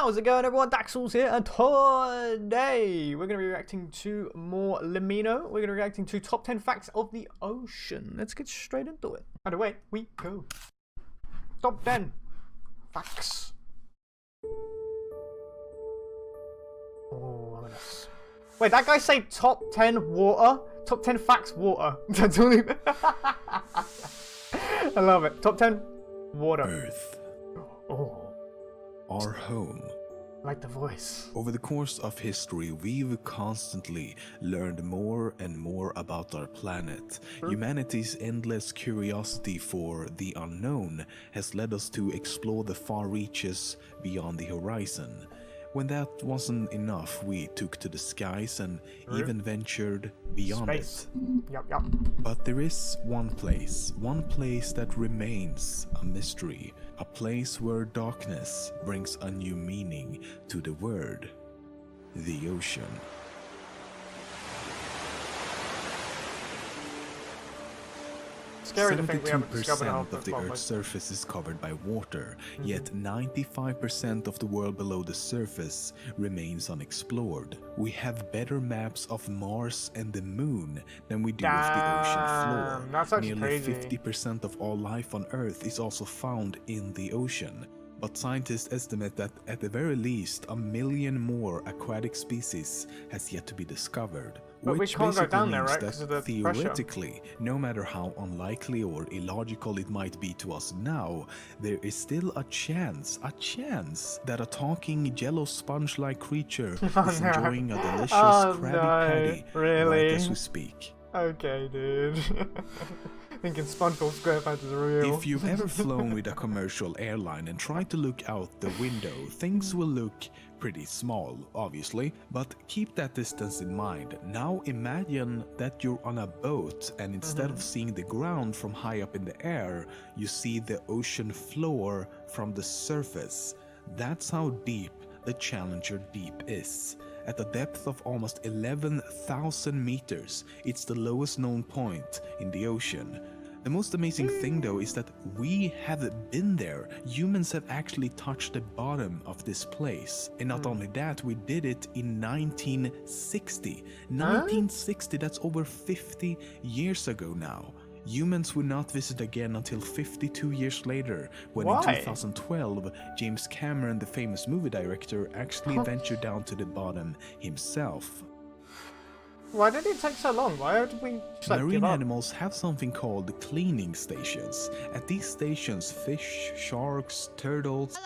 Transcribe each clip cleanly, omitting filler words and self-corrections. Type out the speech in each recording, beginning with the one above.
How's it going, everyone? Daxellz here, and today we're going to be reacting to more LEMMiNO. We're going to be reacting to top 10 facts of the ocean. Let's get straight into it. And away we go. Top 10 facts. Oh, ominous. Wait, that guy say top 10 water? Top 10 facts water. That's all even... I love it. Top 10 water. Earth. Oh. Our home. Like the voice. Over the course of history, we've constantly learned more and more about our planet. Humanity's endless curiosity for the unknown has led us to explore the far reaches beyond the horizon. When that wasn't enough, we took to the skies and even ventured beyond Space. it. Yep. But there is one place that remains a mystery, a place where darkness brings a new meaning to the word, the ocean. 72% of the Earth's surface is covered by water, yet 95% of the world below the surface remains unexplored. We have better maps of Mars and the Moon than we do of the ocean floor. That's actually Nearly crazy. 50% of all life on Earth is also found in the ocean. But scientists estimate that at the very least 1 million more aquatic species has yet to be discovered. But we Which can't go basically down there, means right? 'Cause of the that theoretically, no matter how unlikely or illogical it might be to us now, there is still a chance that a talking jello sponge-like creature is enjoying a delicious Krabby Patty right as we speak. Okay, dude. Thinking SpongeBob SquarePants is real. If you've ever flown with a commercial airline and tried to look out the window, things will look pretty small, obviously, but keep that distance in mind. Now imagine that you're on a boat and instead of seeing the ground from high up in the air, you see the ocean floor from the surface. That's how deep the Challenger Deep is. At a depth of almost 11,000 meters, it's the lowest known point in the ocean. The most amazing thing though is that we have been there. Humans have actually touched the bottom of this place. And not only that, we did it in 1960. 1960, that's over 50 years ago now. Humans would not visit again until 52 years later, when in 2012, James Cameron, the famous movie director, actually ventured down to the bottom himself. Why did it take so long? Why did we just, like, Marine animals have something called cleaning stations. At these stations, fish, sharks, turtles,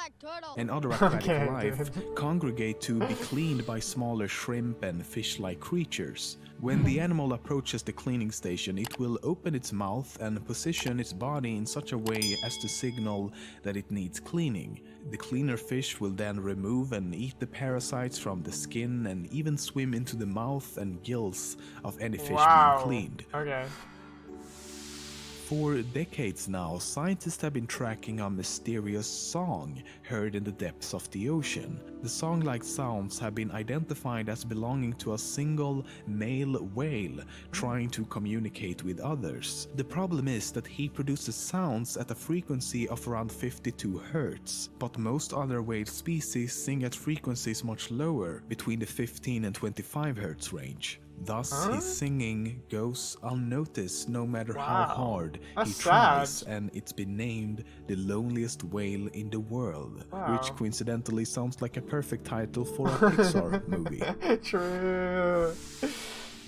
and other aquatic life congregate to be cleaned by smaller shrimp and fish-like creatures. When the animal approaches the cleaning station, it will open its mouth and position its body in such a way as to signal that it needs cleaning. The cleaner fish will then remove and eat the parasites from the skin and even swim into the mouth and gills of any fish being cleaned. Okay. For decades now, scientists have been tracking a mysterious song heard in the depths of the ocean. The song-like sounds have been identified as belonging to a single male whale trying to communicate with others. The problem is that he produces sounds at a frequency of around 52 Hz, but most other whale species sing at frequencies much lower, between the 15 and 25 Hz range. Thus, his singing goes unnoticed no matter how hard he tries, and it's been named the loneliest whale in the world, which coincidentally sounds like a perfect title for a Pixar movie. True.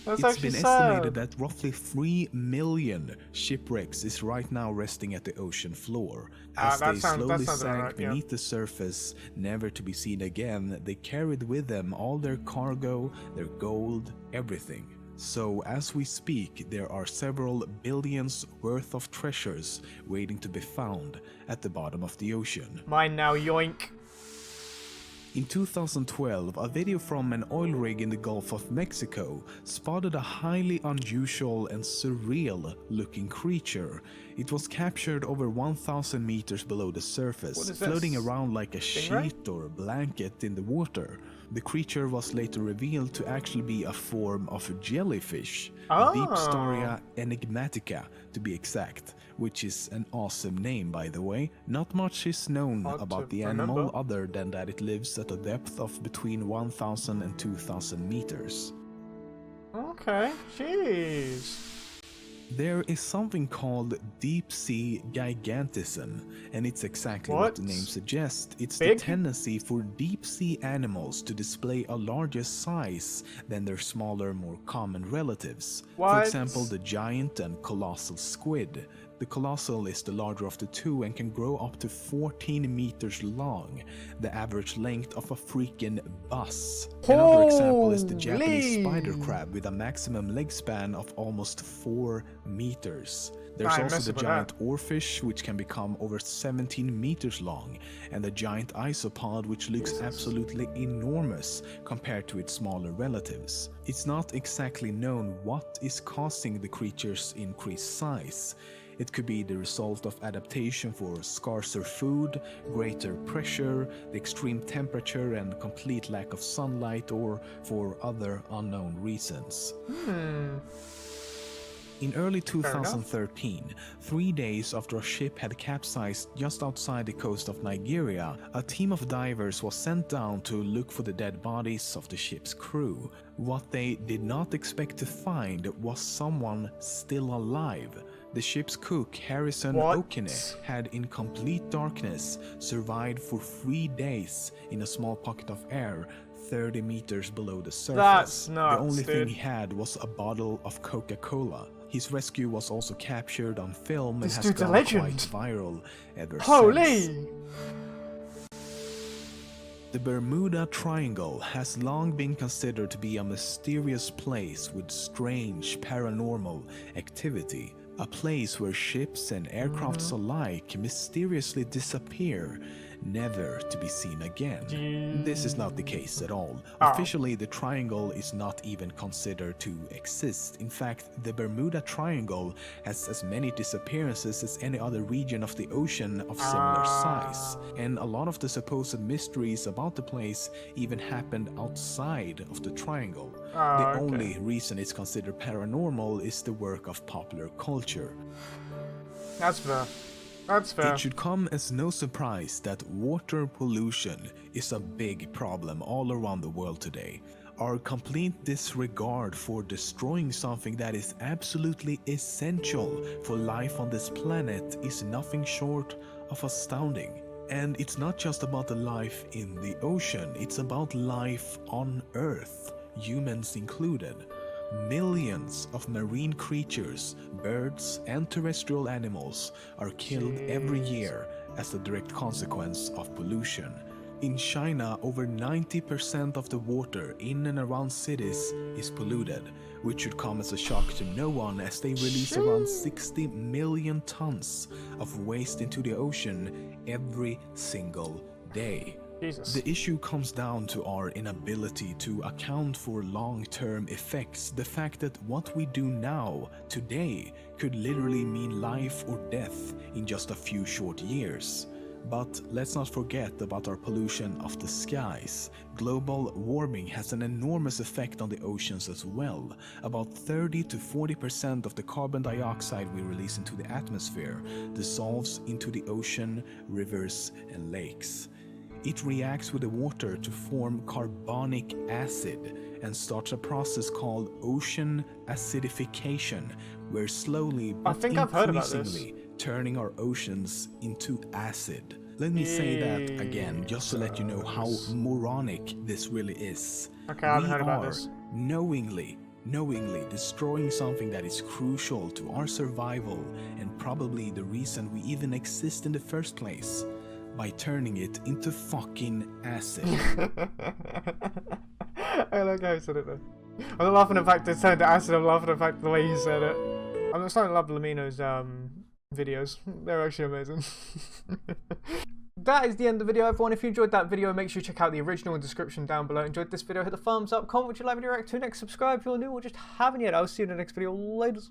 It's been estimated that roughly 3 million shipwrecks is right now resting at the ocean floor. As they slowly sank beneath the surface, never to be seen again, they carried with them all their cargo, their gold, everything. So as we speak, there are several billions worth of treasures waiting to be found at the bottom of the ocean. Mine now, yoink. In 2012, a video from an oil rig in the Gulf of Mexico spotted a highly unusual and surreal looking creature. It was captured over 1,000 meters below the surface, floating around like a sheet or blanket in the water. The creature was later revealed to actually be a form of a jellyfish, Oh. Deepstaria enigmatica to be exact, which is an awesome name by the way. Not much is known Hard about to the animal remember. other than that it lives at a depth of between 1,000 and 2,000 meters. Okay, jeez. There is something called deep sea gigantism, and it's exactly what the name suggests. It's Big? the tendency for deep sea animals to display a larger size than their smaller, more common relatives. For What? example, the giant and colossal squid. The colossal is the larger of the two and can grow up to 14 meters long, the average length of a freaking bus. Another example is the Japanese spider crab with a maximum leg span of almost 4 meters. There's I also messed the with giant oarfish, which can become over 17 meters long, and the giant isopod, which looks absolutely enormous compared to its smaller relatives. It's not exactly known what is causing the creature's increased size. It could be the result of adaptation for scarcer food, greater pressure, the extreme temperature and complete lack of sunlight, or for other unknown reasons. In early 2013, 3 days after a ship had capsized just outside the coast of Nigeria, a team of divers was sent down to look for the dead bodies of the ship's crew. What they did not expect to find was someone still alive. The ship's cook, Harrison Okene, had in complete darkness survived for 3 days in a small pocket of air 30 meters below the surface. That's nuts, the only dude. thing he had was a bottle of Coca-Cola. His rescue was also captured on film and This has dude's a gone legend. quite viral ever since. Holy! The Bermuda Triangle has long been considered to be a mysterious place with strange paranormal activity. A place where ships and aircrafts alike mysteriously disappear, never to be seen again. This is not the case at all. Officially, the triangle is not even considered to exist. In fact, the Bermuda Triangle has as many disappearances as any other region of the ocean of similar size. And a lot of the supposed mysteries about the place even happened outside of the triangle. The only reason it's considered paranormal is the work of popular culture. That's fair. That's fair. It should come as no surprise that water pollution is a big problem all around the world today. Our complete disregard for destroying something that is absolutely essential for life on this planet is nothing short of astounding. And it's not just about the life in the ocean, it's about life on Earth, humans included. Millions of marine creatures, birds, and terrestrial animals are killed every year as a direct consequence of pollution. In China, over 90% of the water in and around cities is polluted, which should come as a shock to no one as they release around 60 million tons of waste into the ocean every single day. Jesus. The issue comes down to our inability to account for long-term effects. The fact that what we do now, today, could literally mean life or death in just a few short years. But let's not forget about our pollution of the skies. Global warming has an enormous effect on the oceans as well. About 30 to 40% of the carbon dioxide we release into the atmosphere dissolves into the ocean, rivers, and lakes. It reacts with the water to form carbonic acid and starts a process called ocean acidification, where slowly but I've heard about this. increasingly turning our oceans into acid. Let me say that again, just to let you know how moronic this really is. Okay, I've heard about We are this. knowingly destroying something that is crucial to our survival and probably the reason we even exist in the first place, by turning it into fucking acid. I like how he said it though. I'm not laughing at the fact it turned to acid, I'm laughing at the fact the way he said it. I'm starting to love LEMMiNO's videos. They're actually amazing. That is the end of the video, everyone. If you enjoyed that video, make sure you check out the original in the description down below. Enjoyed this video, hit the thumbs up, comment what you'd like me to react to next, subscribe if you're new or just haven't yet. I'll see you in the next video. Laters.